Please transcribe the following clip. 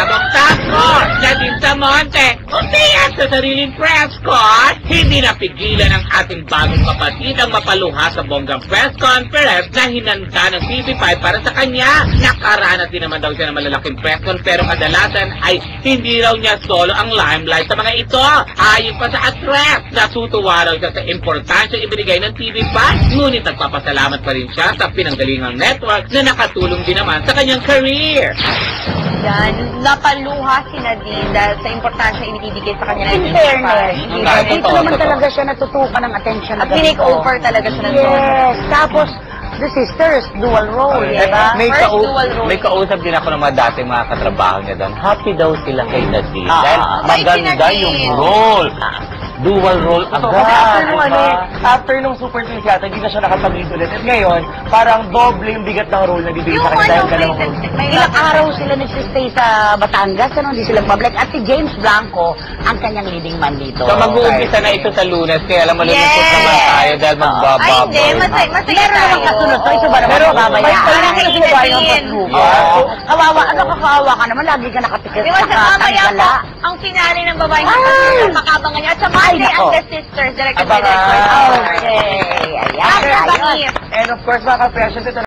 Sabog tako! Nadine Samonte! Umiyak sa sariling press con! Hindi napigilan ang ating bagong kapatid ang mapaluha sa bonggang press conference na hinanda ng TV5 para sa kanya. Nakaranas din naman daw siya ng malalaking press con pero kadalasan ay hindi raw niya solo ang limelight sa mga ito. Ayon pa sa actress, natutuwa raw siya sa importansya ibinigay ng TV5. Ngunit nagpapasalamat pa rin siya sa pinanggalingang network na nakatulong din naman sa kanyang career. Yan, napaluha si Nadine dahil sa importansya ibinibigay sa kanya ng In fairness, dito naman totoo. talaga siya natutukan ng attention. At pinake-over talaga siya ng Yes, tapos the sisters, dual role, diba? May kausap din ako ng mga dating mga katrabaho niya doon. Happy daw sila kay Nadine. Ah. Dahil Ay, maganda si yung Nadine. role. Dual role agad. Kasi after nung Super Twins yata, hindi na siya nakapag-lead ulit. At ngayon, parang doble yung bigat ng role na bibigay Yung sa kanya dahil dalawang may, role. may Ilang araw sila nagsistay sa Batangas, ano, hindi sila public. At si James Blanco, ang kanyang leading man dito. So mag-uumpisa na ito sa Lunes, kaya alam mo Yes. lulungkot naman tayo dahil Ay, magbababay. hindi. Masaya Meron tayo. naman kasunod to, ito ba naman Pero mababayaan? parang hindi na sinabayan ng Nadine. paglupa. Kawawa, ano kakaawa ka naman, lagi ka nakatikit Di ba sa sa mamaya po, katangkala. ang finale ng babaeng Ay! kapatid, makabangan niya. At sa Monday, Ay, ang nako. The Sisters, directed by Abangan. Director. Okay, ayan, After ayun. Bangis. And of course, mga ka-present, ito